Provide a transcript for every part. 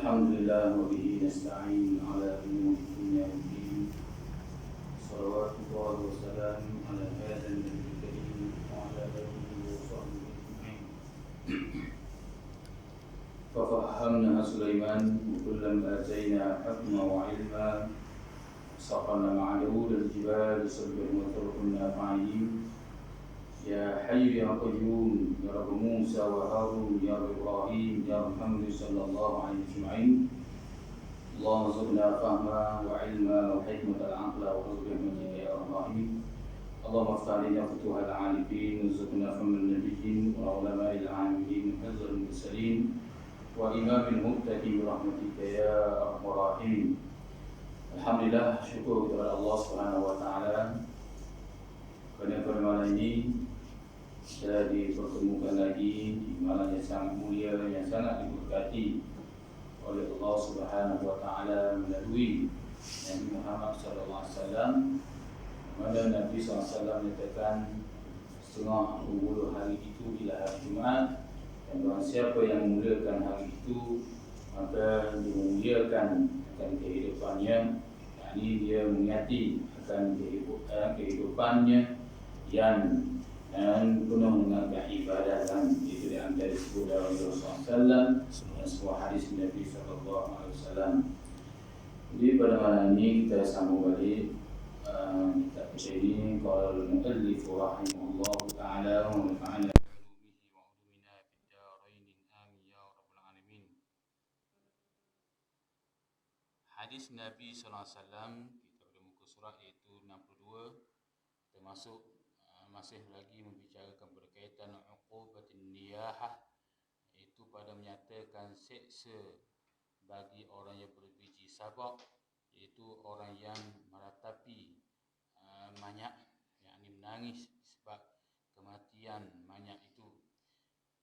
الحمد لله وبه نستعين على أمور الدنيا والدين. صلوات الله وسلامه على هذا النبي الكريم وعلى آله وصحبه أجمعين. ففهمنا سليمان وكلا آتينا حكما وعلما سخرنا مع داود الجبال يسبحن وتركنا فاعلين. يا حي يا قيوم يا رب موسى وهارون يا رب إبراهيم يا محمد صلى الله عليه أجمعين. اللهم ارزقنا فهما وعلما وحكمة العقل وارزق رحمتك يا أرحم الراحمين. اللهم افتح علينا فتوح العارفين وارزقنا فهم النبيين وعلماء العاملين وحفظ المرسلين وإمام المتقين برحمتك يا أرحم الراحمين. Alhamdulillah, syukur kepada Allah Subhanahu wa taala kerana pada malam ini kita dipertemukan lagi di malam yang sangat mulia, yang sangat diberkati oleh Allah Subhanahu wa taala melalui Nabi Muhammad sallallahu alaihi wasallam. Mana Nabi sallallahu alaihi wasallam menyatakan setengah penghulu hari itu ialah hari Jumaat, dan barang siapa yang memuliakan hari itu maka dimuliakan akan kehidupannya, yakni dia mengingati akan kehidupannya yang penuh dengan keibadatan. Itu di antara disebut oleh Rasulullah SAW dan sebuah hadis Nabi SAW. Jadi pada malam ini kita sambung balik kitab ini. Qala al-muallif rahimahullah ta'ala wa nafa'ana bi'ulumihi wa 'ulumina fid darain amin ya rabbal alamin. Hadis Nabi SAW, kita pada muka surat iaitu 62. Kita masih lagi membicarakan berkaitan uqubatin niyahah, iaitu pada menyatakan seksa bagi orang yang berbiji sabak, iaitu orang yang meratapi manyak, yakni menangis sebab kematian manyak itu.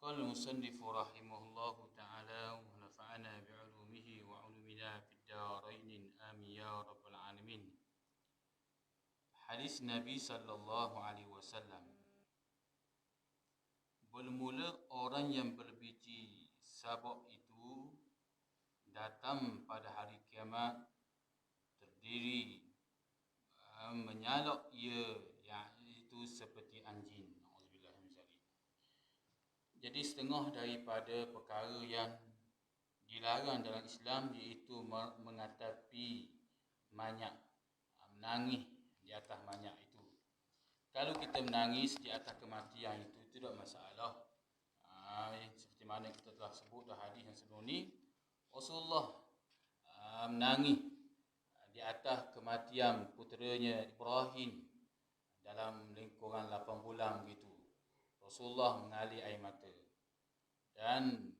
Qala al-musannif rahimahullahu ta'ala wa nafa'ana bi'ulumihi wa 'ulumina fid darain amin ya rabbal alamin. Hadis Nabi sallallahu alaihi wasallam, bermula orang yang berbiji sabak itu datang pada hari kiamat terdiri menyalak ia, iaitu seperti anjing. Auzubillah min zalik. Jadi setengah daripada perkara yang dilarang dalam Islam iaitu mengatapi manyak, menangis di atas manyak itu. Kalau kita menangis di atas kematian itu tidak masalah. Seperti mana kita telah sebut dalam hadis yang sebelum ni, Rasulullah menangis di atas kematian puteranya Ibrahim dalam lingkungan 8 bulan begitu. Rasulullah mengalir air mata. Dan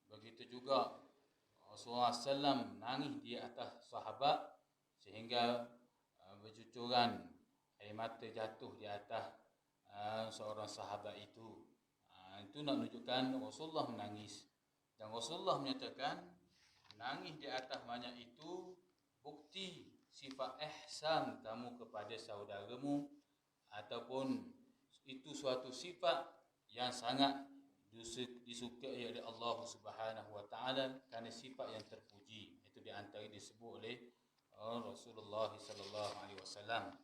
begitu juga Rasulullah SAW menangis di atas sahabat sehingga bercucuran air mata jatuh di atas seorang sahabat itu. Itu nak menunjukkan Rasulullah menangis. Dan Rasulullah menyatakan menangis di atas manyak itu bukti sifat ihsan kamu kepada saudaramu, ataupun itu suatu sifat yang sangat disukai oleh Allah Subhanahu wa taala kerana sifat yang terpuji. Itu di antara disebut oleh Rasulullah sallallahu alaihi wasallam.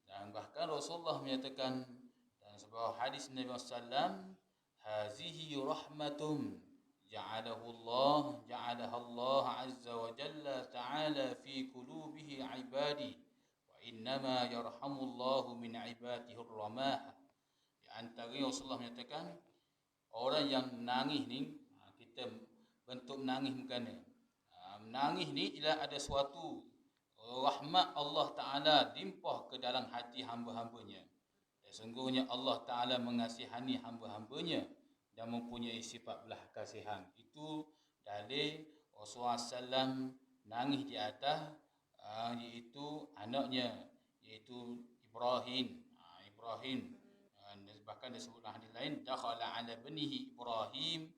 Dan bahkan Rasulullah menyatakan dalam sebuah hadis Nabi sallallahu, hazihi rahmatun ja'alaha Allah azza wa jalla ta'ala fi qulubihi ibadi wa innama yarhamullahu min ibadihi ar-ramah. Di antara Rasulullah menyatakan orang yang menangis ni, kita bentuk menangis bukan. Menangis ni ialah ada suatu rahmat Allah Ta'ala limpah ke dalam hati hamba-hambanya. Dan sungguhnya Allah Ta'ala mengasihani hamba-hambanya dan mempunyai sifat belah kasihan. Itu dalil Rasulullah SAW nangis di atas iaitu anaknya, iaitu Ibrahim. Bahkan disebutlah hadis lain, dakhala ala banihi Ibrahim.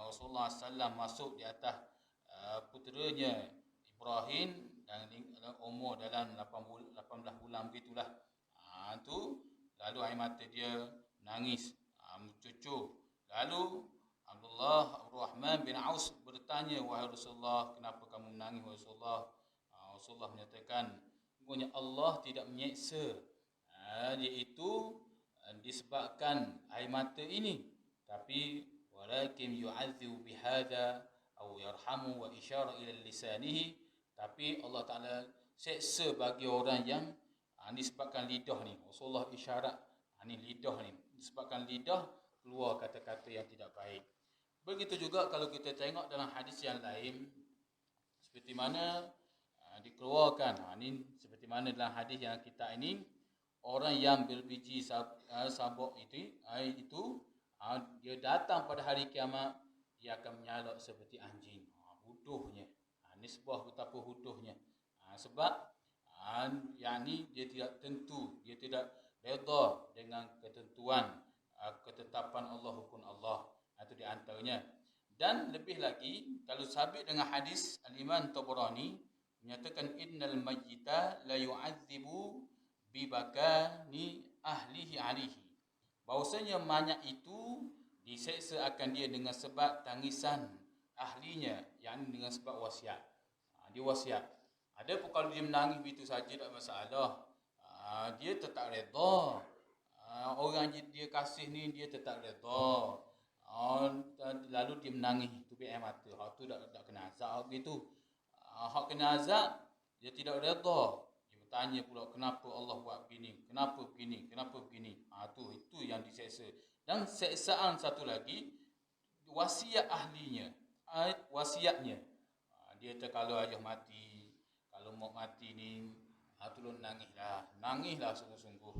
Rasulullah SAW masuk di atas puteranya Ibrahim dan umur dalam 18 bulan begitulah. Itu lalu air mata dia menangis, mencucur. Lalu Abdullah Rahman bin Aus bertanya bertanya, wahai Rasulullah, kenapa kamu menangis wahai Rasulullah? Rasulullah menyatakan, sungguhnya Allah tidak menyeksa, iaitu disebabkan air mata ini, tapi walakin yu'adzibu bihadza aw yarhamu wa isyara ila lisanihi, tapi Allah Taala seksa bagi orang yang disebabkan lidah ni. Rasulullah isyarat ni lidah ni, disebabkan lidah keluar kata-kata yang tidak baik. Begitu juga kalau kita tengok dalam hadis yang lain, seperti mana dikeluarkan, ni seperti mana dalam hadis yang kita ini, orang yang berbiji sabuk itu dia datang pada hari kiamat, dia akan menyalak seperti anjing. Bodohnya. Nisbah betapa bodohnya. Sebab yang ni dia tidak tentu, dia tidak redha dengan ketentuan ketetapan Allah, hukum Allah. Itu di antaranya. Dan lebih lagi, kalau sabit dengan hadis Al-Imam Tabarani menyatakan innal mayyita la yu'adzibu bi bakani ahlihi alihi. Bahawasanya mayat itu diseksa akan dia dengan sebab tangisan ahlinya, yang dengan sebab wasiat. Dia wasiat. Ada pun kalau dia menangis begitu saja tak masalah. Dia tetap redha. Orang dia kasih ni dia tetap redha. Lalu dia menangis tupi air mata. Hak tu tak kena azab begitu. Hak kena azab dia tidak redha. Dia bertanya pula, kenapa Allah buat begini? Kenapa begini? Kenapa begini? Itu yang diseksa. Dan seksaan satu lagi, wasiat ahlinya, wasiatnya. Dia kata kalau ayah mati, kalau mak mati ni, tolong nangislah sungguh-sungguh.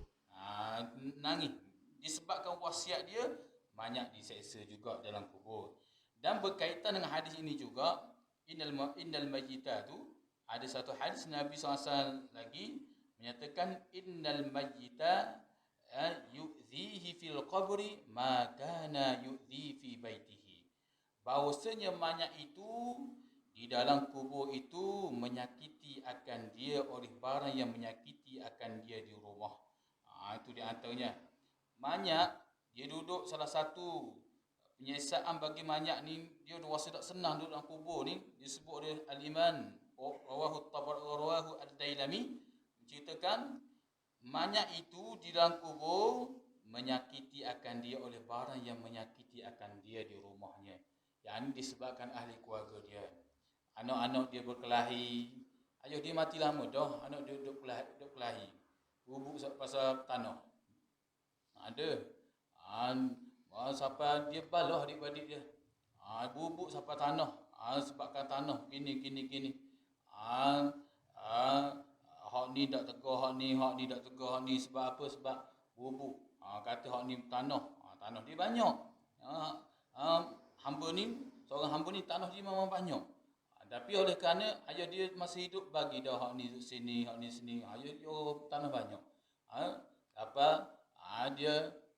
Nangis. Disebabkan wasiat dia, banyak diseksa juga dalam kubur. Dan berkaitan dengan hadis ini juga, innal mayyita tu, ada satu hadis Nabi SAW lagi menyatakan innal mayyita yu'dhihi fil qabri ma kana yu'dhi fi baitihi. Bahawasanya mayat itu di dalam kubur itu menyakiti akan dia oleh barang yang menyakiti akan dia di rumah. Itu di antaranya. Mayat dia duduk, salah satu penyiksaan bagi mayat ni, dia rasa tak senang duduk dalam kubur ni, disebut oleh Al-Imam Rawahu Ad-Dailami, menceritakan mayat itu di dalam kubur menyakiti akan dia oleh barang yang menyakiti akan dia di rumahnya. Yang ini disebabkan ahli keluarga dia. Anak-anak dia berkelahi. Ayah dia mati lama dah, anak dia duduk kelahi. Bubuk pasal tanah. Ada. Sampai dia balah adik-adik dia. Bubuk sampai tanah. Sebabkan tanah gini. Hak ni tak tegar, hak ni tak tegar, hak ni sebab apa? Sebab bubuk. Kata hak ni tanah. Tanah dia banyak. Hamba ni, seorang hamba ni tanah dia memang banyak. Tapi oleh kerana ayah dia masih hidup, bagi dah hak ni sini, hak ni sini. Ayah dia tanah banyak. Dia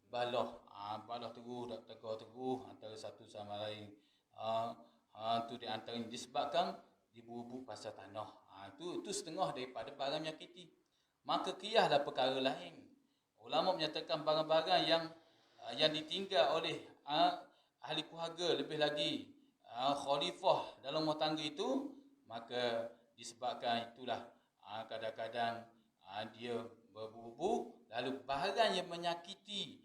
balah. Balah teguh, tak teguh antara satu sama lain. Itu di antaranya disebabkan dibubuk pasal tanah. Itu setengah daripada barang menyakiti. Maka qiyahlah perkara lain. Ulama menyatakan barang-barang yang ditinggal oleh ahli keluarga, lebih lagi khalifah dalam rumah tangga itu, maka disebabkan itulah kadang-kadang dia berbubuk, lalu barang yang menyakiti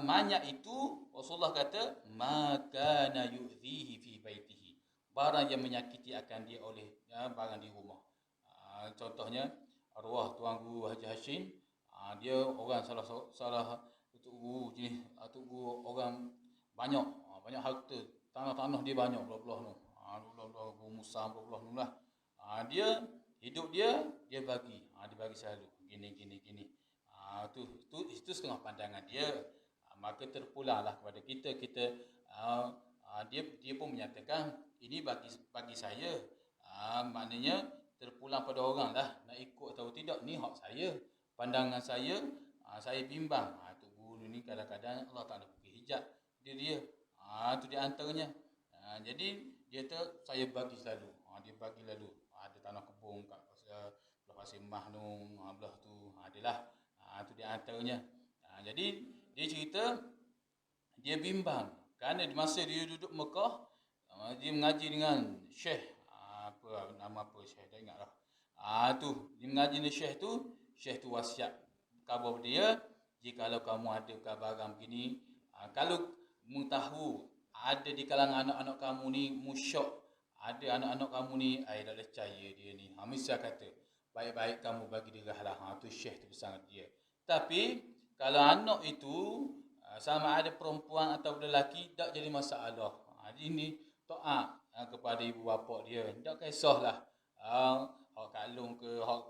mayat itu, Rasulullah kata makana yu'dhihi fi baitihi, barang yang menyakiti akan dia oleh barang di rumah. Contohnya arwah Tuan Guru Haji Hashim, dia orang salah Tok Guru jenis Tok Guru orang banyak harta, tanah-tanah dia banyak belah-belah tu. Belah-belah Guru Musa belah-belah tu lah. Dia hidup dia bagi. Dia bagi selalu gini. Itu setengah pandangan dia. Maka terpulanglah kepada kita dia pun menyatakan ini bagi saya. Maknanya terpulang pada orang lah nak ikut atau tidak, ni hak saya, pandangan saya bimbang. Tok Guru ni kadang-kadang Allah Taala buka hijab dia. Itu di antaranya. Jadi dia tu saya bagi selalu. Dia bagi lalu. Ada tanah kebun kat belah Pasir Mah tu, belah tu adalah. Itu di antaranya. Jadi dia cerita dia bimbang kerana di masa dia duduk Mekah, Dia mengaji dengan syekh, apa nama apa syekh, tak ingat lah. Tu dia mengaji dengan syekh tu wasiat khabar dia, jikalau kamu ada barang begini, kalau mu tahu ada di kalangan anak-anak kamu ni musyok, ada anak-anak kamu ni tak boleh percaya dia ni, misal kata baik-baik kamu bagi dirah lah. Tu syekh tu pesan dia. Tapi kalau anak itu sama ada perempuan atau lelaki, tak jadi masalah. Ini taat kepada ibu bapa dia, tak kisahlah hak kalung ke, hak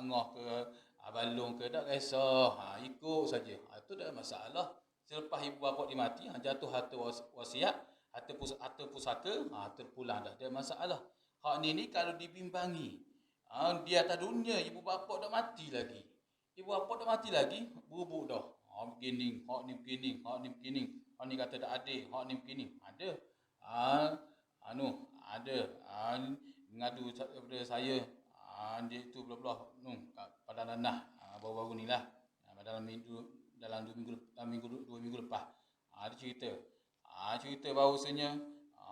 angah ke, balung ke, tak kisah. Ikut saja. Itu tak masalah. Selepas ibu bapa dia mati, jatuh harta wasiat, harta pusaka, terpulang dah. Tak masalah. Hak ni kalau dibimbangi, di atas dunia ibu bapa dah mati lagi. Ibu bapa dah mati lagi, bubuk dah. Begini, hak ni begini, hak ni begini. Hak ni kata tak ada, hak ni begini. Ada. Ada. Mengadu daripada saya. Dia tu belah-belah pada nanah baru-baru ni lah. Dalam dua minggu lepas. Dia cerita. Cerita bahawasanya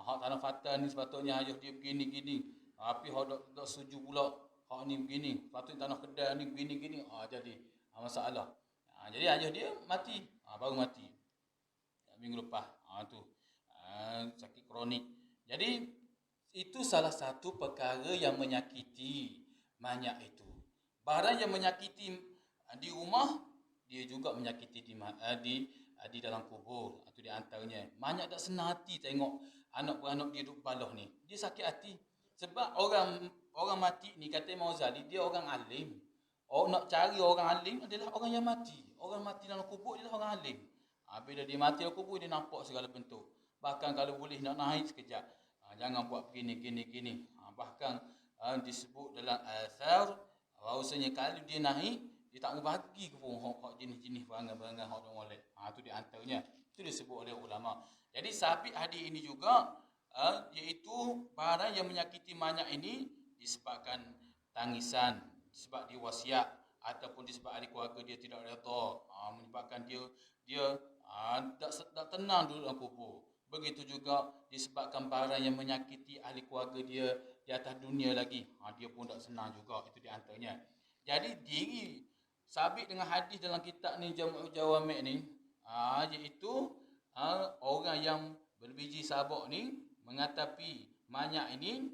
hak tanah Fatan ni sepatutnya ayah dia begini-gini. Tapi hak tak setuju pula. Hak ni begini. Sepatutnya tanah Kedah ni begini-gini. Jadi masalah. Jadi ayah dia mati. Baru mati. Minggu lepas. Tu. Sakit kronik. Jadi itu salah satu perkara yang menyakiti manyak itu. Barang yang menyakiti di rumah, dia juga menyakiti di dalam kubur. Itu di antaranya. Manyak tak senang hati tengok anak-anak dia duduk balah ni. Dia sakit hati. Sebab orang mati ni, kata Imam Ghazali, dia orang alim. Nak cari orang alim adalah orang yang mati. Orang mati dalam kubur adalah orang alim. Bila dia mati dalam kubur, dia nampak segala bentuk. Bahkan kalau boleh nak naik sekejap, jangan buat begini. Bahkan disebut dalam asar, bahawasanya kalau dia naik, dia tak bagi ke pun hak jenis-jenis barang-barang hak dia molek. Itu di antaranya. Itu disebut oleh ulama. Jadi sabit hadis ini juga iaitu barang yang menyakiti manyak ini disebabkan tangisan, sebab dia wasiat ataupun disebab ahli keluarga dia tidak redha, menyebabkan dia tak tenang duduk dalam kubur. Begitu juga disebabkan barang yang menyakiti ahli keluarga dia di atas dunia lagi, dia pun tak senang juga. Itu di antaranya. Jadi diri sabit dengan hadis dalam kitab ni Jam'ul Jawami' ni, iaitu orang yang berbiji sabak ni mengatapi manyak ini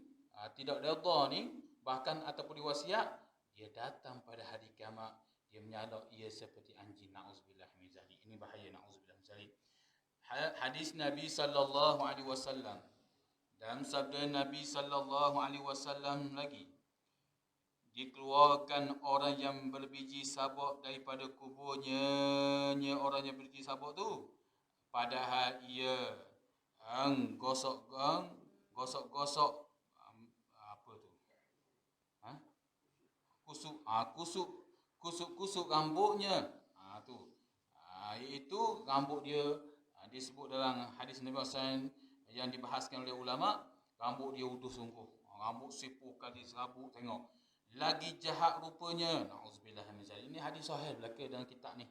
tidak redha ni, bahkan ataupun diwasiat, dia datang pada hari kiamat, dia menyalak ia seperti anjing. Na'udzubillah min zalik. Ini bahaya. Na'udzubillah min zalik. Hadis Nabi sallallahu alaihi wasallam, dan sabda Nabi sallallahu alaihi wasallam lagi, dikeluarkan orang yang berbiji sabak daripada kuburnya. Orang yang berbiji sabak tu, padahal ia gosok-gosok apa tu? Kusuk rambutnya. Iaitu rambut dia disebut dalam hadis Nabi SAW yang dibahaskan oleh ulama, rambut dia utuh sungguh. Rambut sipu kali serabut, tengok. Lagi jahat rupanya. Na'udzubillah min zalik. Ini hadis sahih belaka dalam kitab ni.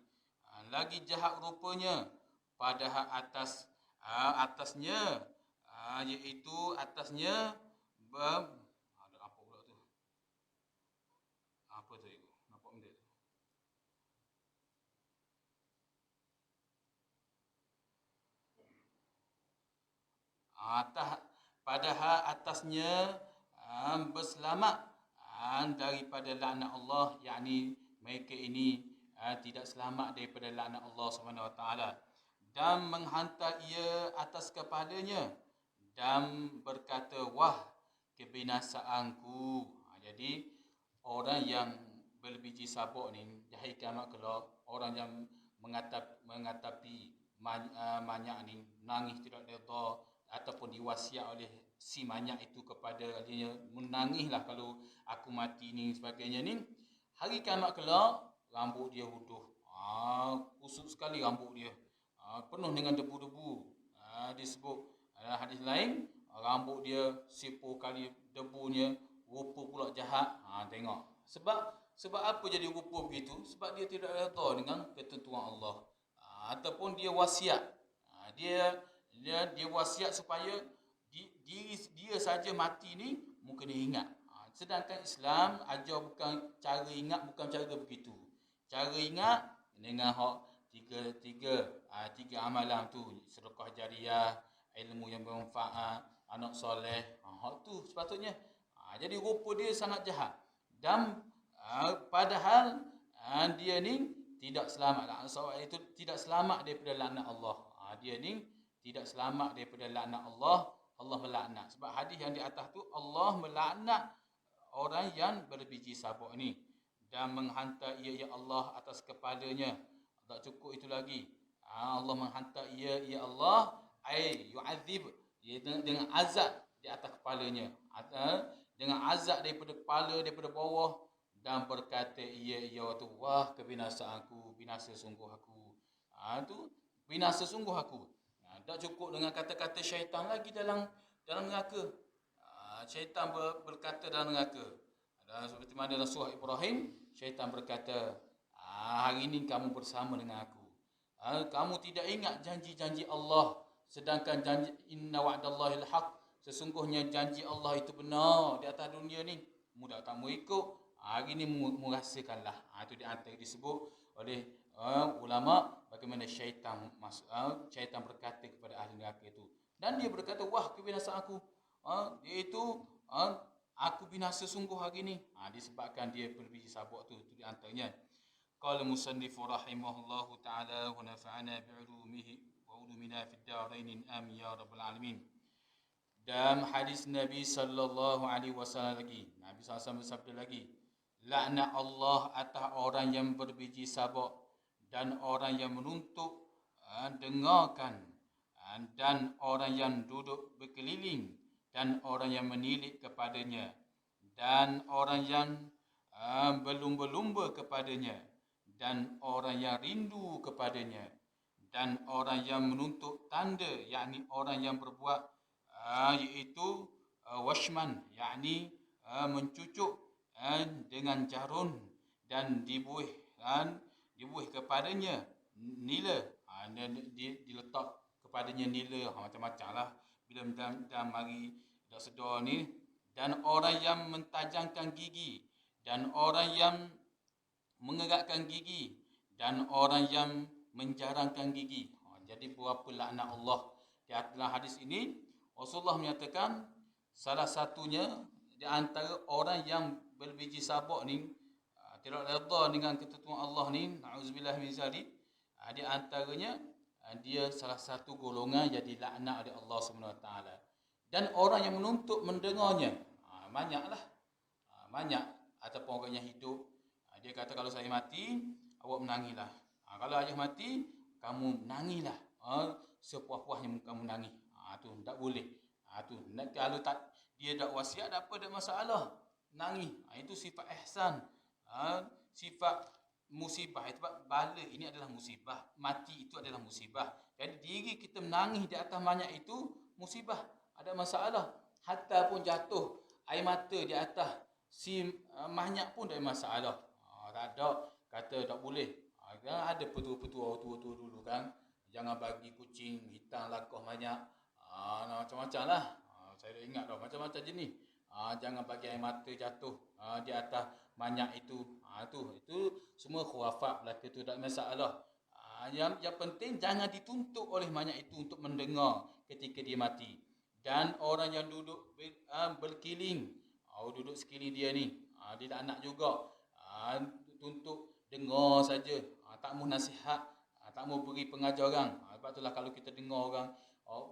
Lagi jahat rupanya, padahal atasnya iaitu atasnya ada apa pula tu? Apa tu itu? Nampak benda tu? Padahal atasnya berselamat daripada laknat Allah, yakni mereka ini tidak selamat daripada laknat Allah SWT, dan menghantar ia atas kepalanya dan berkata, wah kebinasaanku. Jadi orang yang berbiji sabak ni, di hari kiamat kelak, orang yang mengatapi manyak ni, nangis tidak redha ataupun diwasiat oleh si manyak itu kepada dia, menangislah kalau aku mati ni sebagainya ni, hari kiamat kelak rambut dia utuh, kusut sekali rambut dia, penuh dengan debu-debu. Disebut hadis lain, rambut dia 10 kali debunya, rupa pula jahat. Tengok sebab apa jadi rupa begitu? Sebab dia tidak redha dengan ketentuan Allah, ataupun dia wasiat. Dia wasiat supaya dia saja mati ni mungkin dia ingat. Sedangkan Islam ajar bukan cara ingat, bukan cara begitu. Cara ingat dengan tiga amalan tu, sedekah jariah, ilmu yang bermanfaat, anak soleh, hak tu sepatutnya. Jadi rupa dia sangat jahat. Dan padahal dia ni tidak selamat. Sebab itu tidak selamat daripada laknat Allah. Dia ni tidak selamat daripada laknat Allah. Allah melaknat. Sebab hadis yang di atas tu, Allah melaknat orang yang berbiji sabuk ni dan menghantar ia, ya Allah, atas kepalanya. Tak cukup itu lagi. Allah menghantar ia, ya Allah, yu'adzib, dengan azab di atas kepalanya. Dengan azab daripada kepala, daripada bawah, dan berkata ia, ya tu, wah kebinasaanku, binasa sungguh aku. Tu binasa sungguh aku. Tak cukup dengan kata-kata syaitan lagi dalam neraka. Syaitan berkata dalam neraka. Seperti mana dalam surah Ibrahim, syaitan berkata, hari ini kamu bersama dengan aku. Kamu tidak ingat janji-janji Allah, sedangkan janji inna wa'dallahil haq, sesungguhnya janji Allah itu benar di atas dunia ni. Mudah tak mau ikut, hari ini merasakanlah. Itu di antara disebut oleh ulama bagaimana syaitan berkata kepada ahli neraka itu. Dan dia berkata, wah kebinasaan aku, iaitu aku binasa sungguh hari ini. Disebabkan dia berbiji sabuk tu. Itu di antaranya. Qala musannifu rahimahullahu ta'ala wa nafa'ana bi'ulumihi wa ulumina fid darain amin ya rabbal alamin. Dalam hadis Nabi sallallahu alaihi wasallam lagi, Nabi SAW bersabda lagi, laknat Allah atas orang yang berbiji sabuk dan orang yang menuntut dengarkan, dan orang yang duduk berkeliling, dan orang yang menilik kepadanya, dan orang yang berlumba-lumba kepadanya, dan orang yang rindu kepadanya, dan orang yang menuntut tanda, yakni orang yang berbuat iaitu washman, yakni mencucuk dengan jarun, dan dibuih kepadanya nila, diletak kepadanya nila, macam-macam lah bila dalam mari dak sedar ni. Dan orang yang mentajamkan gigi, dan orang yang mengeratkan gigi, dan orang yang menjarangkan gigi. Jadi berapa laknat Allah. Di dalam hadis ini Rasulullah menyatakan salah satunya di antara orang yang berbiji sabuk ni tidak redha dengan ketentuan Allah ni, na'udzubillah min zalik, di antaranya dia salah satu golongan yang dilaknat oleh Allah SWT. Dan orang yang menuntut mendengarnya, banyaklah, banyak. Ataupun orang yang hidup, dia kata kalau saya mati, awak menangilah. Kalau ayah mati, kamu menangilah. Sepuas-puasnya kamu menangis. Tu tak boleh. Tu kalau tak dia tak wasiat, tak apa, tak masalah. Menangis. Itu sifat ihsan. Sifat musibah. Sebab bala ini adalah musibah. Mati itu adalah musibah. Jadi diri kita menangis di atas mayat itu musibah. Ada masalah. Hatta pun jatuh air mata di atas si mayat pun tak ada masalah. Tak ada kata tak boleh. Ada petua-petua tua-tua dulu kan. Jangan bagi kucing hitam lakoh banyak. Macam-macam lah. Saya dah ingat dah macam-macam jenis. Jangan bagi air mata jatuh di atas mayat itu. Itu semua khurafat belaka tu, tak masalah. Yang penting jangan dituntut oleh mayat itu untuk mendengar ketika dia mati. Dan orang yang duduk berkeliling, duduk sekeliling dia ni, dia tak nak juga tuntut dengar saja, tak mau nasihat, tak mau beri pengajaran. Sebab itulah kalau kita dengar orang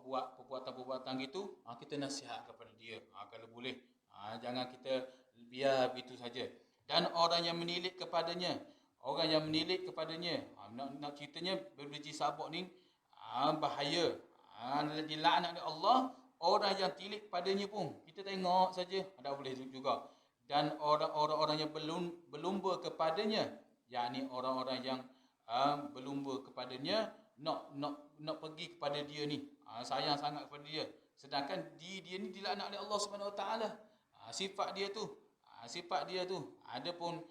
buat perbuatan-perbuatan gitu, kita nasihat kepada dia kalau boleh. Jangan kita biar begitu saja. Dan orang yang menilik kepadanya, nak ceritanya berbiji sabuk ni bahaya. Dilaknat oleh Allah orang yang tilik padanya pun. Kita tengok saja, tak boleh juga. Dan orang-orang yang berlumba kepadanya, yakni orang-orang yang berlumba kepadanya, nak pergi kepada dia ni, sayang sangat kepada dia, sedangkan dia ni dilaknat oleh Allah SWT. Sifat dia tu adapun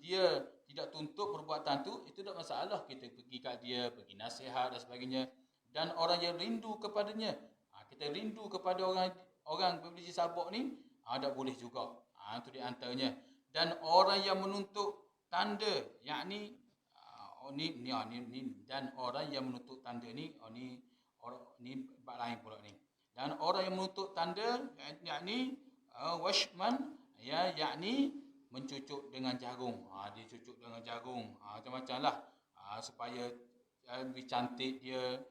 dia tidak tuntut perbuatan tu, itu tak masalah. Kita pergi kat dia, pergi nasihat dan sebagainya. Dan orang yang rindu kepadanya, kita rindu kepada orang berbiji sabak ni, tak boleh juga. Itu di antaranya. Dan orang yang menuntut tanda, yakni dan orang yang menuntut tanda ni, ni bab lain pula ni. Dan orang yang menuntut tanda, yakni washman, yakni mencucuk dengan jagung. Dia cucuk dengan jagung, macam-macam lah, supaya lebih cantik dia,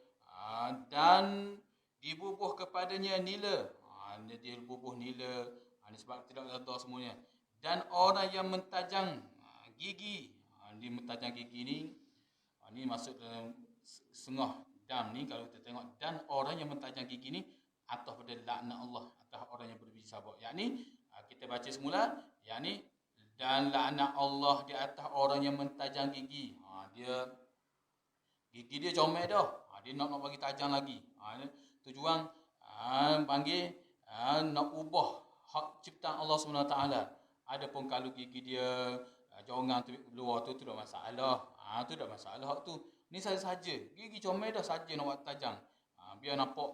dan dibubuh kepadanya nila. Dia bubuh nila, sebab tidak redha semuanya. Dan orang yang mentajang gigi, dia mentajang gigi ni masuk dalam sengah dam ni kalau kita tengok. Dan orang yang mentajang gigi ni atas pada laknat Allah atas orang yang berbiji sabak. Yakni kita baca semula, yakni dan laknat Allah di atas orang yang mentajang gigi. Gigi dia comel dah. Dia nak bagi tajam lagi. Tujuan panggil nak ubah hak ciptaan Allah SWT. Adapun kalau gigi dia jongang tu luar tu tak masalah. Tu tak masalah hak tu. Ni saja-saja. Gigi comel dah saja nak buat tajam. Biar nampak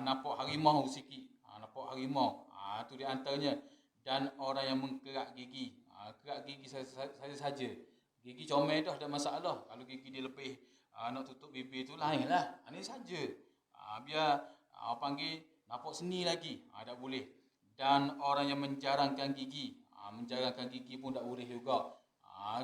nampak harimau sikit. Nampak harimau. Tu di antaranya. Dan orang yang mengkerak gigi. Kerak gigi saja-saja. Gigi comel dah tak masalah. Kalau gigi dia lebih nak tutup bibir tu lain lah. Ni saja. Biar panggil nampak seni lagi. Tak boleh. Dan orang yang menjarangkan gigi. Menjarangkan gigi pun tak boleh juga.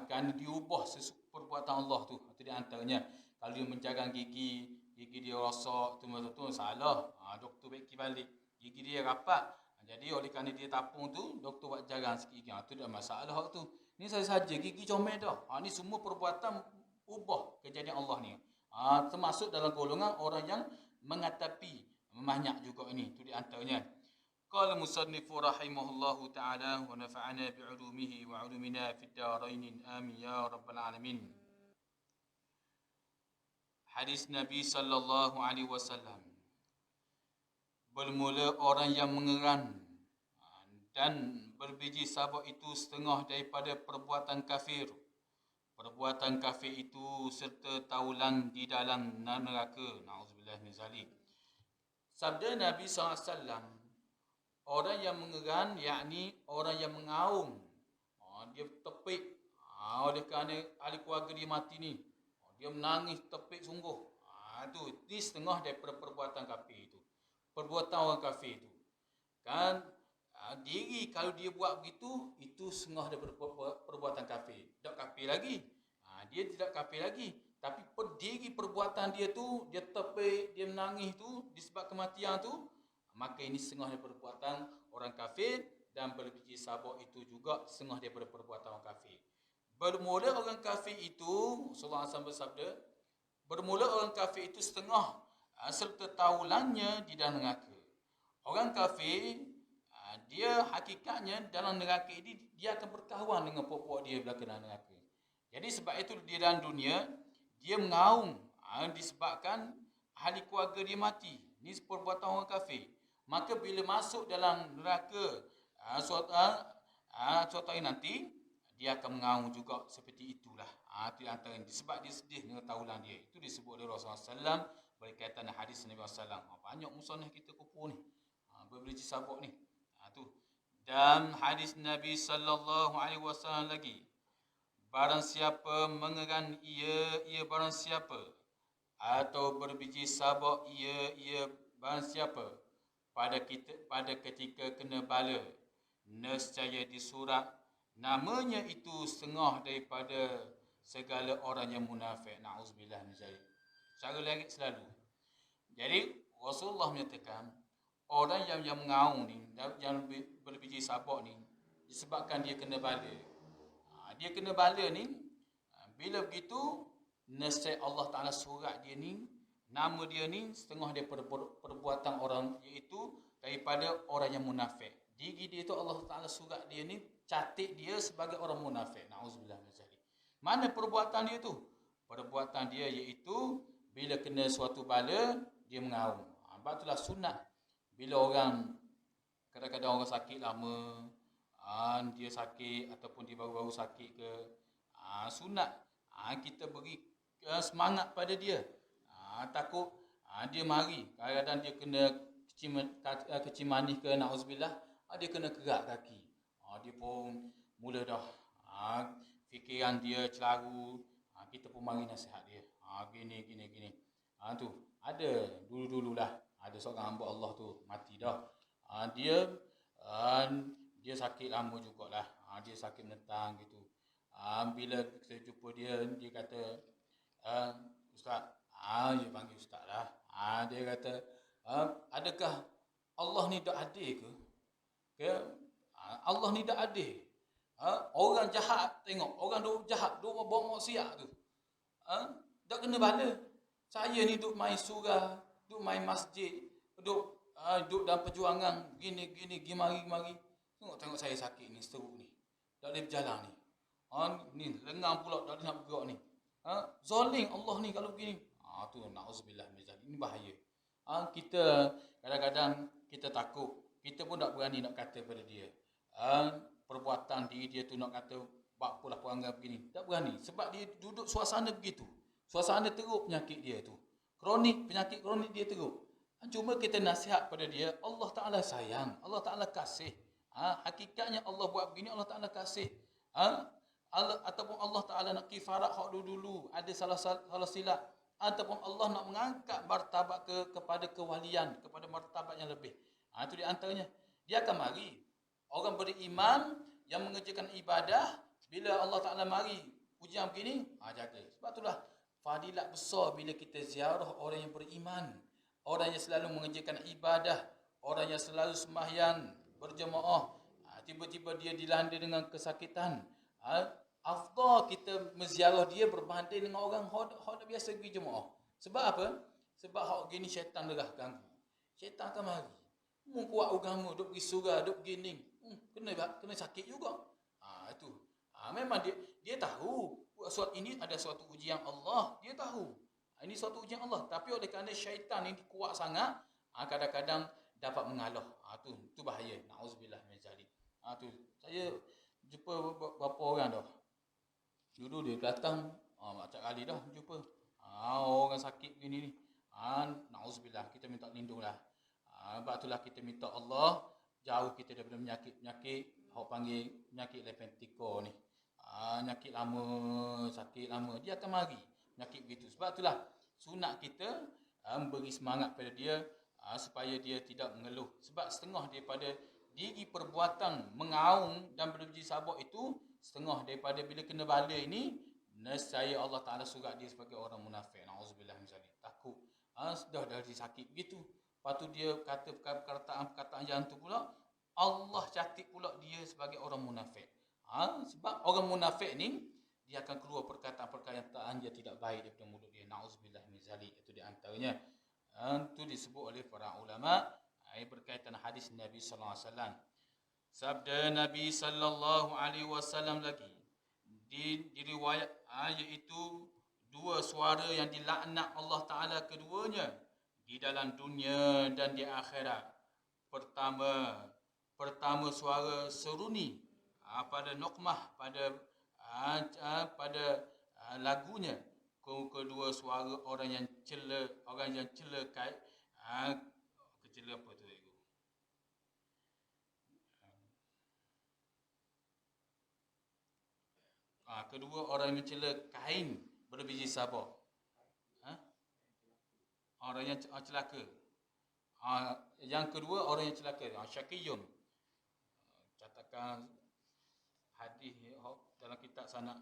Kerana diubah perbuatan Allah tu. Itu di antaranya. Kalau dia menjarang gigi dia rosak, tu salah. Doktor beki balik. Gigi dia rapat. Jadi oleh kerana dia tapung tu, doktor buat jarang sikit gigi. Tu tak masalah hak tu. Ni saja-saja gigi comel dah. Ni semua perbuatan ubah kejadian Allah ni. Termasuk dalam golongan orang yang mengatapi memanyak juga ini. Itu di antaranya. Qala musannifu rahimahullahu ta'ala wa nafa'ana bi'ulumihi wa 'ulumina fid darain amin ya rabbal alamin. Hadis Nabi sallallahu alaihi wasallam. Bermula orang yang mengeran dan berbiji sabak itu setengah daripada perbuatan kafir. Perbuatan kafir itu serta taulan di dalam neraka. Na'udzubillah min zalik. Sabda Nabi SAW, orang yang mengeran, yakni orang yang mengaum. Dia tepik. Oleh kerana ahli keluarga dia mati ni. Dia menangis tepik sungguh. Ini setengah daripada perbuatan kafir itu. Perbuatan orang kafir itu. Kan diri kalau dia buat begitu, itu setengah daripada perbuatan kafir. Tak kafir lagi. Dia tidak kafir lagi. Tapi diri perbuatan dia tu, dia tepik, dia menangis tu, disebab kematian tu, maka ini setengah daripada perbuatan orang kafir. Dan berbiji sabak itu juga setengah daripada perbuatan orang kafir. Bermula orang kafir itu, Rasulullah SAW bersabda, bermula orang kafir itu setengah serta taulannya di dalam neraka. Orang kafir, dia hakikatnya dalam neraka ini, dia akan berkawan dengan puak-puak dia belakang dalam neraka. Jadi sebab itu di dalam dunia, dia mengaum disebabkan ahli keluarga dia mati. Ini perbuatan orang kafir. Maka bila masuk dalam neraka suatu hari nanti, dia akan mengaum juga seperti itulah. Itu antara sebab dia sedih dengan taulan dia. Itu disebut oleh Rasulullah SAW berkaitan dengan hadis Nabi SAW. Banyak musannaf kita kumpul ni. Berbiji sabak ni. Tu. Dan hadis Nabi SAW lagi. Barang siapa mengeran ia barang siapa, atau berbiji sabak ia barang siapa, pada ketika kena bala, nescaya disurat namanya itu setengah daripada segala orang yang munafik. Na'udzubillah min zalik. Cara lagi selalu. Jadi Rasulullah menyatakan orang yang mengaung ni, yang berbiji sabak ni, disebabkan dia kena bala. Dia kena bala ni, bila begitu, nescaya Allah Ta'ala surat dia ni, nama dia ni setengah daripada perbuatan orang, iaitu daripada orang yang munafik. Diri dia tu Allah Ta'ala surat dia ni, catik dia sebagai orang munafik. Na'udzubillah min zalik. Mana perbuatan dia tu? Perbuatan dia iaitu bila kena suatu bala, dia mengaum. Sebab itulah sunat. Bila orang, kadang-kadang orang sakit lama, dia sakit ataupun dia baru-baru sakit ke, sunat kita beri semangat pada dia. Takut Dia mari, kadang-kadang dia kena kecil manis ke na'uzubillah, dia kena kerak kaki. Dia pun mula dah fikiran dia celaru. Kita pun mari nasihat dia. Gini. Tu ada dulu-dululah ada seorang hamba Allah tu mati dah. Dia dia sakit lama jugalah. Dia sakit menentang gitu. Bila kita jumpa dia kata, Ustaz, dia panggil Ustaz lah. Dia kata, adakah Allah ni tak adil ke? Allah ni tak adil. Orang jahat, tengok orang duk jahat, duk buat maksiat tu, tak kena bala. Saya ni duk main surah, duk main masjid, duk dalam perjuangan gini mari. Tengok saya sakit ni, seteruk ni, tak boleh berjalan ni. Ni lengang pula, tak boleh nak bergerak ni. Zalim Allah ni kalau begini. Tu na'uzubillah min zalik. Ini bahaya. Kita kadang-kadang kita takut, kita pun tak berani nak kata pada dia. Perbuatan diri dia tu nak kata buat apalah perangai begini, tak berani sebab dia duduk suasana begitu. Suasana teruk penyakit dia tu. Penyakit kronik dia teruk. Cuma kita nasihat pada dia, Allah Taala sayang, Allah Taala kasih. Hakikatnya Allah buat begini, Allah Taala kasih. Ataupun Allah Taala nak kifarat hak dulu ada salah silap, ataupun Allah nak mengangkat martabat kepada kewalian, kepada martabat yang lebih. Itu di antaranya. Dia akan mari. Orang beriman yang mengerjakan ibadah, bila Allah Ta'ala mari ujian begini, jaga. Sebab itulah fadilat besar bila kita ziarah orang yang beriman, orang yang selalu mengerjakan ibadah, orang yang selalu sembahyang berjemaah. Tiba-tiba dia dilanda dengan kesakitan. Afdal kita menziarah dia berbanding dengan orang yang biasa pergi jemaah. Sebab apa? Sebab hak gini syaitan dah ganggu. Syaitan akan mari. Mu kuat agama, duk pergi surah, duk begini. Kena sakit juga. Itu. Memang dia tahu ini ada suatu ujian Allah, dia tahu. Ini suatu ujian Allah, tapi oleh kerana syaitan ini kuat sangat, kadang-kadang dapat mengalah. Tu bahaya. Nauzubillah min zalik. Tu saya jumpa berapa orang dah. Dulu dia datang, macam kali dah jumpa. Orang sakit begini ni. Nauzubillah, kita minta lindunglah. Sebab itulah kita minta Allah jauh kita daripada penyakit hok panggil penyakit lepentiko ni. Penyakit lama, sakit lama, dia akan mari penyakit begitu. Sebab itulah sunat kita beri semangat pada dia supaya dia tidak mengeluh. Sebab setengah daripada diri perbuatan mengaung dan berbiji sabar itu, setengah daripada bila kena bala ini, nescaya Allah Ta'ala surat dia sebagai orang munafik. Na'udzubillah min zalik. Takut. Sudah dari sakit begitu. Lepas tu dia kata perkataan yang tu pula, Allah catat pula dia sebagai orang munafik. Sebab orang munafik ni, dia akan keluar perkataan-perkataan yang tidak baik daripada mulut dia. Na'udzubillah min zalik. Itu di antaranya. Itu disebut oleh para ulama berkaitan hadis Nabi sallallahu alaihi wasallam. Sabda Nabi sallallahu alaihi wasallam lagi di riwayat iaitu dua suara yang dilaknat Allah Taala keduanya di dalam dunia dan di akhirat. Pertama suara seruni pada Nuqmah pada lagunya. Kedua suara orang yang cela kecela apa tu itu. Kedua orang yang mencela kain berbiji sabar. Orang yang celaka. Yang kedua orang yang celaka, syakiyun. Catakan hadis dalam kitab sanad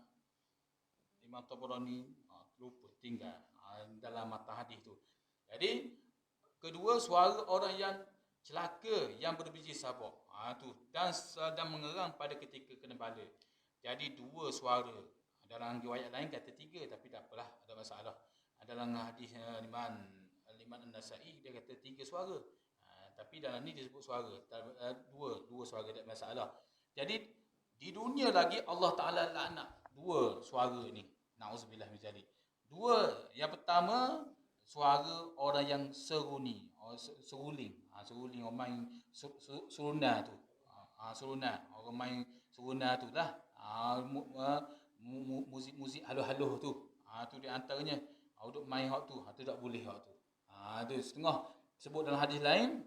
Imam Tabrani, lupa tinggal dalam mata hadis tu. Jadi kedua suara orang yang celaka yang berbiji sabar. Tu dan mengerang pada ketika kena bala. Jadi dua suara. Dalam riwayat lain kata tiga, tapi tak apalah, ada masalah. Dalam hadis Imam An-Nasa'i dia kata tiga suara. Tapi dalam ni dia sebut suara. Dua suara, tak masalah. Jadi di dunia lagi Allah Ta'ala laknat dua suara ni. Na'udzubillah min zalik. Dua, yang pertama suara orang yang seruling. Seruling orang main suruna tu. Suruna, orang main suruna tu lah. Muzik haluh-haluh tu. Tu di antaranya. Duk main hak tu tak boleh hak tu. Itu setengah sebut dalam hadis lain,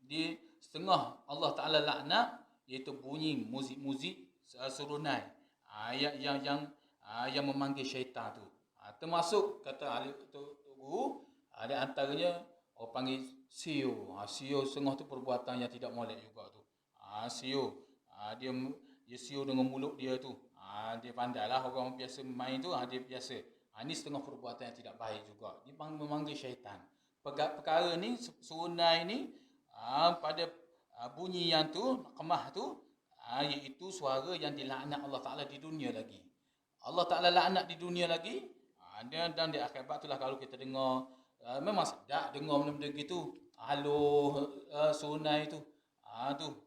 di setengah Allah Taala laknat iaitu bunyi muzik-muzik serunai. Yang memanggil syaitan tu. Termasuk kata ahli guru, ada antaranya orang panggil sio. Sio setengah tu perbuatan yang tidak molek juga tu. Sio. Dia sio dengan mulut dia tu. Dia pandailah orang biasa main tu, dia biasa. Ini setengah perbuatan yang tidak baik juga. Dia memanggil syaitan. Perkara ni, serunai ni, pada bunyi yang tu, kemah tu, iaitu suara yang dilaknat Allah Ta'ala di dunia lagi. Allah Ta'ala laknat di dunia lagi, dan di akhirat itulah kalau kita dengar, memang sedap dengar benda-benda gitu, halo serunai tu.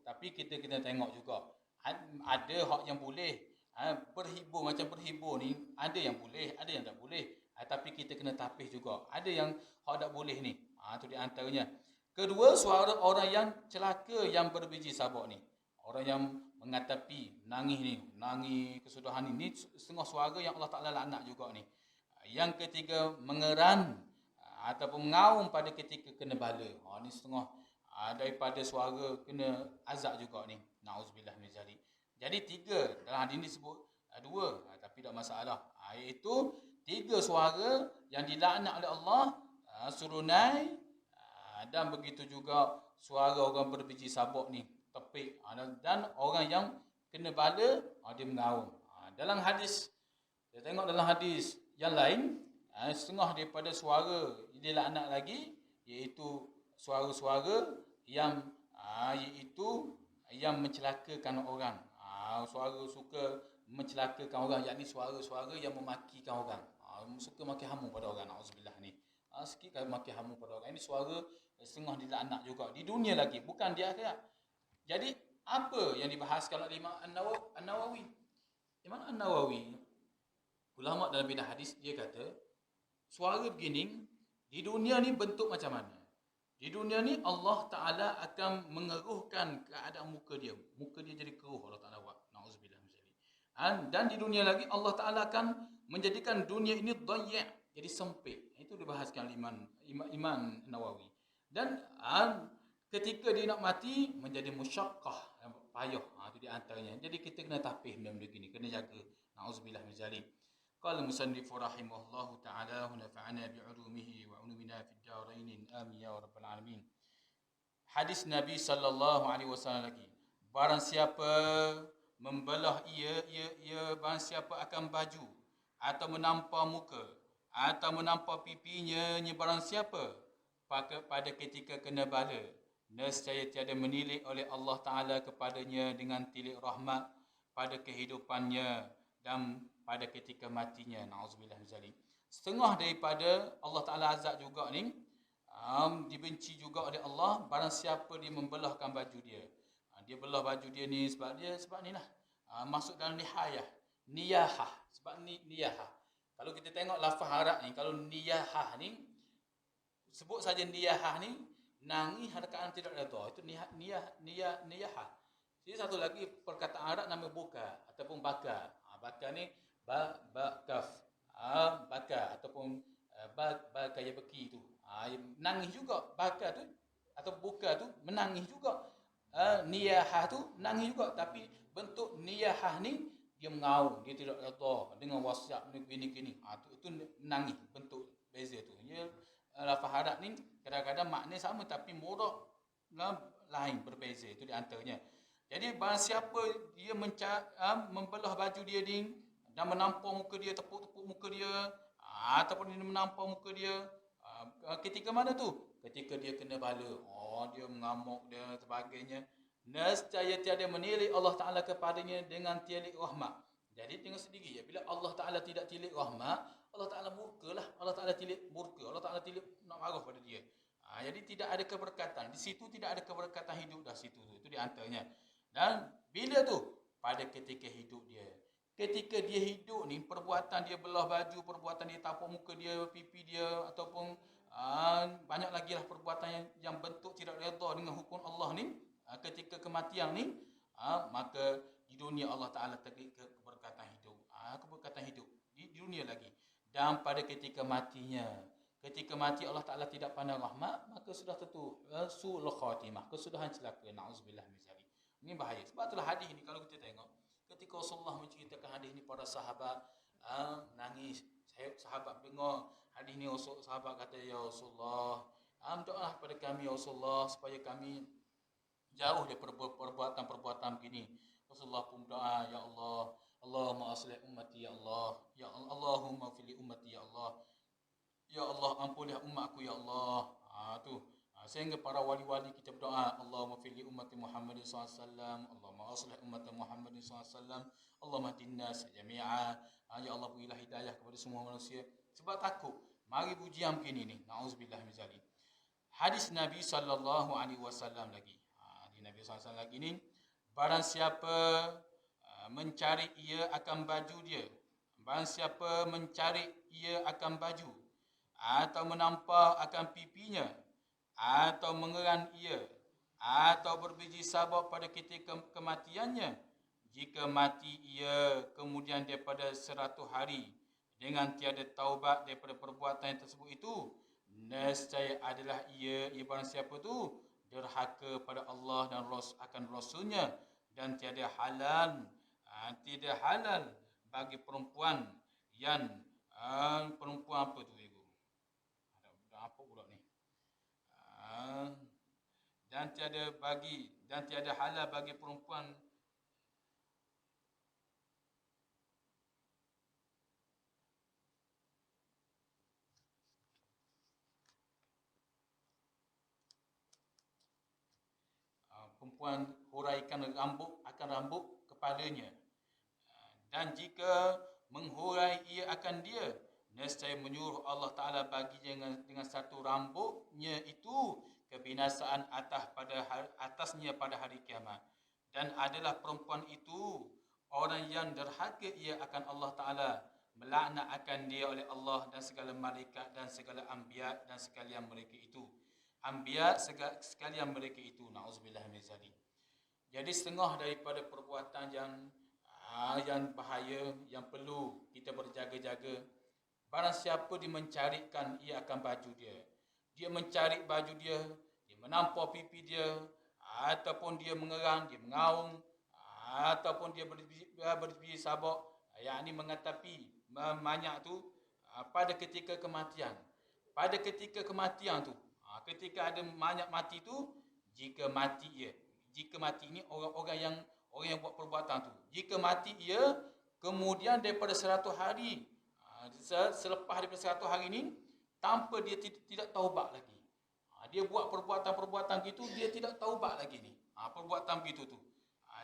Tapi kita kena tengok juga. Ada hak yang boleh, berhibur macam berhibur ni, ada yang boleh, ada yang tak boleh. Tapi kita kena tapis juga. Ada yang hak tak boleh ni. Itu di antaranya. Kedua, suara orang yang celaka yang berbiji sabak ni. Orang yang mengatapi, menangis kesudahan ni setengah suara yang Allah Ta'ala laknat juga ni. Yang ketiga, mengeran ataupun mengaum pada ketika kena bala. Ni setengah daripada suara kena azab juga ni. Na'udzubillah min zalik. Jadi tiga, dalam hadis ni sebut dua, tapi tak masalah. Iaitu tiga suara yang dilaknat oleh Allah, serunai, dan begitu juga suara orang berbiji sabak ni, tepik, dan orang yang kena bala, dia mengaum. Dalam hadis, kita tengok dalam hadis yang lain, setengah daripada suara dilaknat lagi, iaitu suara-suara yang yang mencelakakan orang. Suara suka mencelakakan orang, yakni suara-suara yang memakikan orang. Suka maki hamu pada orang, na'udzubillah ni. Sikit kali maki hamu pada orang. Ini suara setengah dilaknat juga di dunia lagi, bukan di akhirat. Jadi apa yang dibahaskan oleh Imam An-Nawawi? Imam An-Nawawi, ulama dalam bidang hadis, dia kata suara begini di dunia ni bentuk macam mana? Di dunia ni Allah Ta'ala akan mengeruhkan keadaan muka dia. Muka dia jadi keruh, Allah Ta'ala buat. Na'udzubillah min zalik. Dan di dunia lagi Allah Ta'ala akan menjadikan dunia ini dayya', jadi sempit. Itu dibahaskan Imam Nawawi. Dan ketika dia nak mati menjadi musyaqqah, payah. Itu di antaranya. Jadi kita kena tapih benda-benda gini, kena jaga. Na'udzubillah min zalik. Qala musannif rahimahullahu ta'ala wa nafa'ana bi'ulumihi wa 'ulumina fid darain amin ya rabbal alamin. Hadis Nabi sallallahu alaihi wasallam lagi. Barang siapa membelah barang siapa akan baju atau menampar muka atau menampar pipinya, barang siapa pada ketika kena bala, nescaya tiada menilik oleh Allah Ta'ala kepadanya dengan tilik rahmat pada kehidupannya dan pada ketika matinya. Na'udzubillah min zalik. Setengah daripada Allah Ta'ala azab juga ni, dibenci juga oleh Allah barang siapa dia membelahkan baju dia. Dia belah baju dia ni sebab ni lah. Masuk dalam niyahah. Sebab ni niyahah. Kalau kita tengok lafaz Arab ni, kalau niyahah ni, sebut saja niyahah ni, nangis harkaan tidak redha. Itu niyahah. Jadi satu lagi perkataan Arab nama buka ataupun baka. Baka ni kaf. Baka ataupun baka ya beki tu. Nangis juga baka tu atau buka tu menangis juga. Niyahah tu menangis juga, tapi bentuk niyahah ni dia mengaum, dia tidak redha dengan wasiat begini-gini. Itu menangis, bentuk beza tu. Ya, lafaz Arab ni kadang-kadang makna sama tapi murak lain, berbeza. Itu di antaranya. Jadi barang siapa dia membelah baju dia ni dan menampar muka dia, tepuk-tepuk muka dia, ataupun dia menampar muka dia, ketika mana tu? Ketika dia kena bala. Dia mengamuk dan sebagainya. Nescaya tiada menilik Allah Ta'ala kepadanya dengan tilik rahmat. Jadi tengok sendiri ya, bila Allah Ta'ala tidak tilik rahmat, Allah Ta'ala murka lah. Allah Ta'ala tilik murka. Allah Ta'ala tilik nak marah pada dia. Jadi tidak ada keberkatan. Di situ tidak ada keberkatan hidup dah situ. Itu di antaranya. Dan bila tu? Pada ketika hidup dia. Ketika dia hidup ni, perbuatan dia belah baju, perbuatan dia tapak muka dia, pipi dia, ataupun banyak lagi lah perbuatan yang bentuk tidak redha dengan hukum Allah ni. Ketika kematian ni, maka di dunia Allah Ta'ala terbit keberkatan hidup. Keberkatan hidup di dunia lagi. Dan pada ketika matinya, Ketika mati Allah Ta'ala tidak pandang rahmat, maka sudah tentu su'ul khatimah, kesudahan celaka. Na'udzubillah min zalik. Ini bahaya. Sebab itulah hadis ini kalau kita tengok, ketika Rasulullah menceritakan hadis ini para sahabat nangis, sahabat dengar hadis ini, sahabat kata, ya Rasulullah, doalah pada kami ya Rasulullah supaya kami jauh daripada perbuatan-perbuatan begini. Rasulullah pun doa, ya Allah, Allahumma aslih ummati ya Allah, ya Allahumma fili ummati ya Allah. Ya Allah, ampunilah umatku ya Allah. Sehingga para wali-wali kita berdoa, Allahumma fili ummati Muhammadin SAW, Allahumma aslih ummati Muhammadin SAW, Allahumma hadinna jami'a. Ya Allah, berilah hidayah kepada semua manusia. Sebab takut mari ujian begini ni. Na'udzubillah min zalik. Hadis Nabi SAW lagi. Di Nabi SAW lagi ni, barang siapa mencari ia akan baju dia. Barang siapa mencari ia akan baju, atau menampak akan pipinya, atau mengeran ia, atau berbiji sabak pada ketika kematiannya, jika mati ia kemudian daripada 100 hari dengan tiada taubat daripada perbuatan yang tersebut itu, nescaya adalah ia barang siapa tu derhaka pada Allah dan akan Rasulnya, dan tiada halal bagi perempuan yang perempuan apa tu ibu? Apa pula ni? Dan tiada halal bagi perempuan huraikan rambut kepalanya. Dan jika menghurai ia akan dia, nescaya menyuruh Allah Ta'ala baginya dengan satu rambutnya itu kebinasaan atasnya pada hari kiamat. Dan adalah perempuan itu orang yang derhaka ia akan Allah Ta'ala, melaknat akan dia oleh Allah dan segala malaikat dan segala anbiya dan sekalian mereka itu. Anbiya sekalian mereka itu. Na'udzubillah min zalik. Jadi setengah daripada perbuatan yang bahaya, yang perlu kita berjaga-jaga. Barang siapa dia mencarikan, ia akan baju dia. Dia mencari baju dia, dia menampar pipi dia, ataupun dia mengerang, dia mengaung, ataupun dia berbiji sabak, yakni mengatapi banyak tu pada ketika kematian. Pada ketika kematian tu, ketika ada banyak mati tu, jika mati ini orang yang buat perbuatan tu, jika mati ia kemudian daripada 100 hari, selepas daripada 100 hari ni, tanpa dia tidak taubat lagi, dia buat perbuatan-perbuatan gitu, dia tidak taubat lagi ni, perbuatan begitu tu,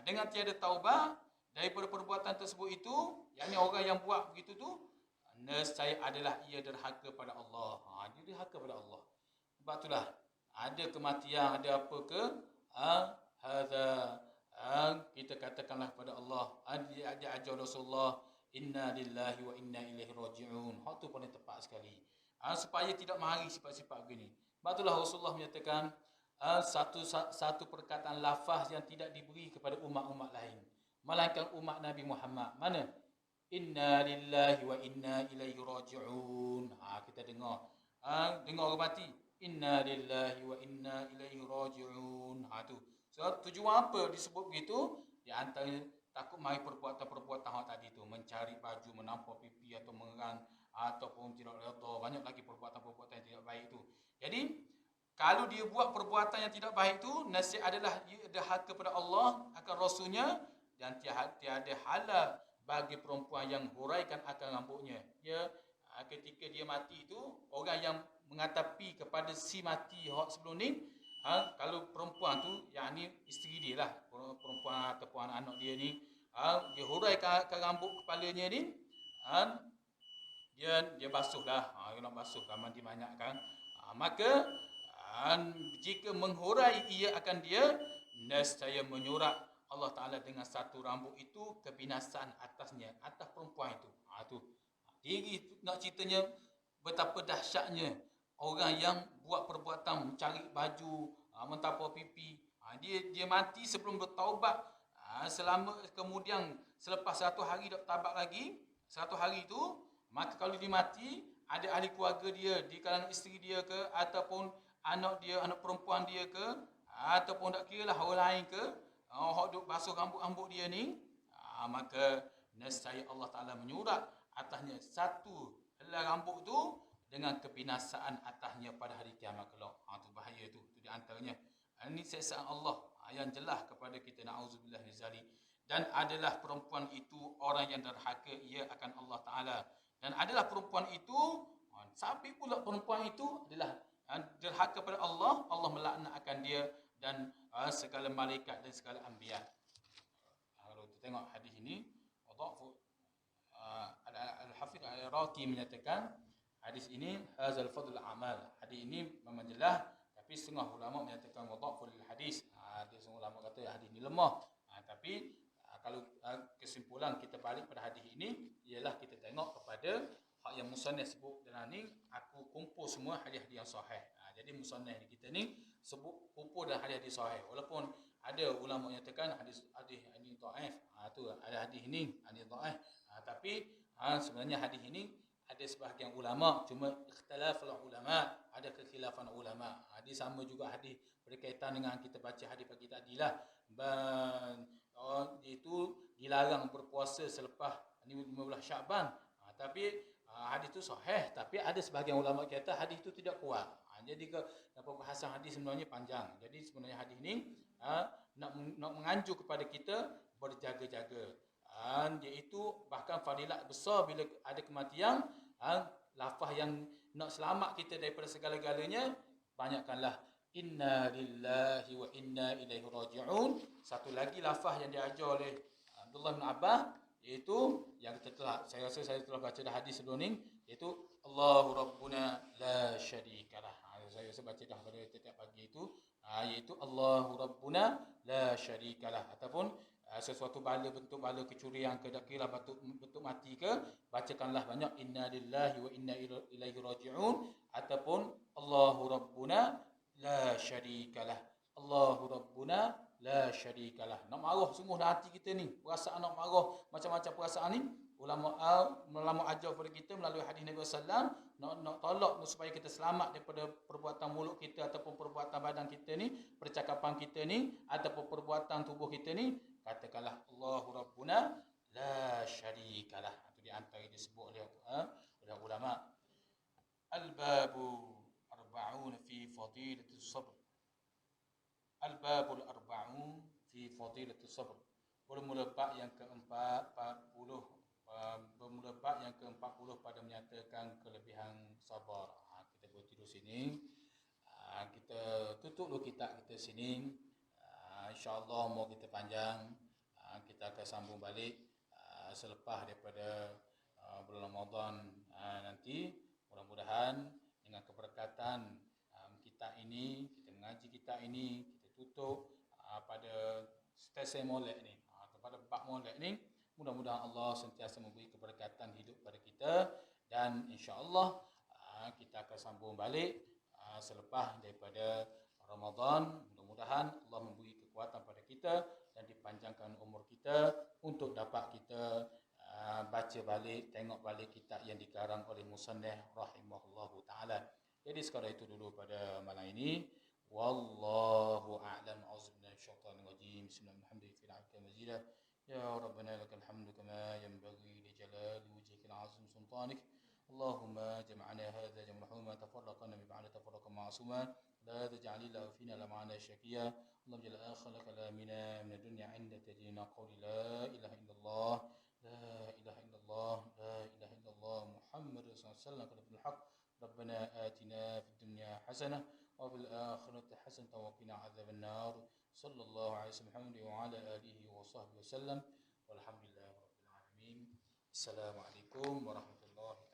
dengan tiada taubat daripada perbuatan tersebut itu, yakni orang yang buat begitu tu, nescaya adalah ia derhaka pada Allah. Dia derhaka pada Allah. Sebab itulah ada kematian, ada apa ke, kita katakanlah kepada Allah, dia ajar Rasulullah, inna lillahi wa inna ilaihi raji'un. Hak tu paling tepat sekali, supaya tidak mari sifat-sifat begini. Sebab itulah Rasulullah menyatakan satu perkataan lafaz yang tidak diberi kepada umat-umat lain, melainkan umat Nabi Muhammad. Mana? Inna lillahi wa inna ilaihi raji'un. Kita dengar orang mati, inna lillahi wa inna ilaihi raji'un. Tu. So, tujuan apa disebut begitu? Di antara takut mari perbuatan-perbuatan hak tadi tu, mencari baju, menampar pipi atau mengerang ataupun tidak redha, banyak lagi perbuatan-perbuatan yang tidak baik tu. Jadi kalau dia buat perbuatan yang tidak baik tu, nasihat adalah dia derhaka kepada Allah akan Rasulnya, dan tiada halal bagi perempuan yang huraikan akar rambutnya. Ketika dia mati itu, orang yang mengatapi kepada si mati sebelum ni, kalau perempuan tu, yakni isteri dia lah, perempuan ataupun anak dia ni, dia huraikan rambut kepalanya ni, dia basuh lah, dia nak basuh kan, mandi banyak kan, maka jika menghurai ia akan dia, nescaya menyurat Allah Ta'ala dengan satu rambut itu kebinasaan atasnya, atas perempuan itu. Diri nak ceritanya betapa dahsyatnya orang yang buat perbuatan mencari baju, mentapar pipi, dia mati sebelum bertaubat, kemudian selepas 100 hari tak taubat lagi, 100 hari itu, maka kalau dia mati ada ahli keluarga dia di kalangan isteri dia ke, ataupun anak dia, anak perempuan dia ke, ataupun tak kira lah orang lain ke, hok duk basuh rambut-rambut dia ni, maka nescaya Allah Ta'ala menyurat atasnya satu helai rambut tu dengan kebinasaan atasnya pada hari kiamat kelak. Tu bahaya tu di antaranya. Ini siksaan Allah yang jelas kepada kita, na'udzubillah min zalik. Dan adalah perempuan itu orang yang derhaka ia akan Allah Ta'ala. Dan adalah perempuan itu, sampai pula perempuan itu adalah derhaka pada Allah, Allah melaknat akan dia dan segala malaikat dan segala anbiya. Kalau kita tengok hadis ini, Al-Hafidh Al-Iraqi menyatakan hadis ini hazal fadl amal. Hadis ini memang jelas, tapi setengah ulama menyatakan wadhaful hadis. Ada setengah ulama kata hadis ini lemah. Tapi kalau kesimpulan kita balik pada hadis ini ialah kita tengok kepada hak yang musannaf sebut dalam ni, aku kumpul semua hadis-hadis yang sahih. Jadi musannaf kita ni sebut kumpul dalam hadis-hadis sahih. Walaupun ada ulama menyatakan hadis ini dhaif. Tu ada hadis ini hadis dhaif. Tapi sebenarnya hadis ini ada sebahagian ulama, cuma ikhtilaful ulama, ada kekhilafan ulama. Hadis sama juga hadis berkaitan dengan kita baca hadis pagi tadi lah. Itu dilarang berpuasa selepas 15 Syaban. Tapi hadis itu sahih, tapi ada sebahagian ulama kata hadis itu tidak kuat. Jadi perbahasan hadis sebenarnya panjang. Jadi sebenarnya hadis ini nak menganjur kepada kita berjaga-jaga. Iaitu bahkan fadilat besar bila ada kematian, lafaz yang nak selamat kita daripada segala-galanya, banyakkanlah inna lillahi wa inna ilaihi raji'un. Satu lagi lafaz yang diajar oleh Abdullah bin Abbas, iaitu yang saya rasa saya telah baca dah hadis sebelum ni, iaitu Allahu Rabbuna la syarikalah. Saya baca dah pada setiap pagi itu, iaitu Allahu Rabbuna la syarikalah. Ataupun sesuatu bala, bentuk bala kecurian ke, tak kira bentuk mati ke, bacakanlah banyak inna lillahi wa inna ilaihi raji'un, ataupun Allahu Rabbuna la syarikalah. Allahu Rabbuna la syarikalah. Nak marah sungguh dalam hati kita ni, perasaan nak marah, macam-macam perasaan ni, ulama ajar kepada kita melalui hadis Nabi sallallahu, nak tolak supaya kita selamat daripada perbuatan mulut kita ataupun perbuatan badan kita ni, percakapan kita ni, ataupun perbuatan tubuh kita ni, katakanlah Allahu Rabbuna la syarikalah. Itu di antara disebut oleh ulama. Al-babu arba'un fi fadilatis sabr. Al-babul arba'un fi fadilatis sabr. Bermula bab yang ke-40, bermula bab yang ke-40 pada menyatakan kelebihan sabar. Kita berhenti dulu sini. Kita tutup dulu kitab kita sini. InsyaAllah umur kita panjang. Kita akan sambung balik selepas daripada bulan Ramadan nanti. Mudah-mudahan dengan keberkatan kitab ini, kita mengaji kitab ini, kita tutup pada stesen molek ni, pada bab molek ni, mudah-mudahan Allah sentiasa memberi keberkatan hidup pada kita. Dan insya-Allah kita akan sambung balik selepas daripada Ramadan. Mudah-mudahan Allah memberi kekuatan pada kita dan dipanjangkan umur kita untuk dapat kita baca balik, tengok balik kitab yang dikarang oleh musannaf rahimahullahu taala. Jadi sekadar itu dulu pada malam ini. Wallahu a'lam. Auzubillahi minasyaitonir rajim. Bismillahirrahmanirrahim. Ya Rabbana lakal hamdu kama yanbaghi li jalali wajhikal azim sultanik. اللهم جمعنا هذا جمع مرحوما تفرقنا من بعد تفرقا معصوما لا تجعل الله فينا لمعنا شكيا اللهم اجعل آخر كلامنا من الدنيا عند تجينا قول لا إله إلا الله لا إله إلا الله لا إله إلا الله محمد رسول الله صلى الله عليه وسلم الحق ربنا آتنا في الدنيا حسنة وفي الآخرة حسنة وقنا عذاب النار صلى الله عليه وسلم وعلى آله وصحبه وسلم والحمد لله رب العالمين. السلام عليكم ورحمة الله